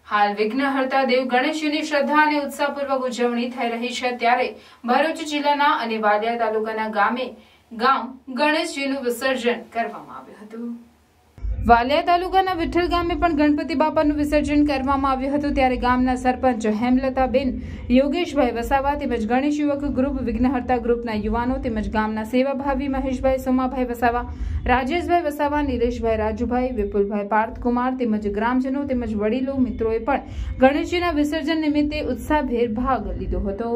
હાલ વિઘ્નહર્તા દેવ ગણેશજીની શ્રદ્ધા અને ઉત્સાહપૂર્વક ઉજવણી થઈ રહી છે ત્યારે ભરૂચ જિલ્લાના અને વાલિયા તાલુકાના ગામ ગણેશજીનું વિસર્જન કરવામાં આવ્યું હતું। વાલિયા તાલુકાના વિઠ્ઠલ ગામે પણ ગણપતિ બાપાનું વિસર્જન કરવામાં આવ્યું હતું ત્યારે ગામના સરપંચ હેમલતાબેન યોગેશભાઈ વસાવા તેમજ ગણેશ યુવક ગ્રુપ વિઘ્નહર્તા ગ્રુપના યુવાનો તેમજ ગામના સેવાભાવી મહેશભાઈ સોમાભાઈ વસાવા, રાજેશભાઈ વસાવા, નિલેશભાઈ, રાજુભાઈ, વિપુલભાઈ, પાર્થકુમાર તેમજ ગ્રામજનો તેમજ વડીલો મિત્રોએ પણ ગણેશજીના વિસર્જન નિમિત્તે ઉત્સાહભેર ભાગ લીધો હતો।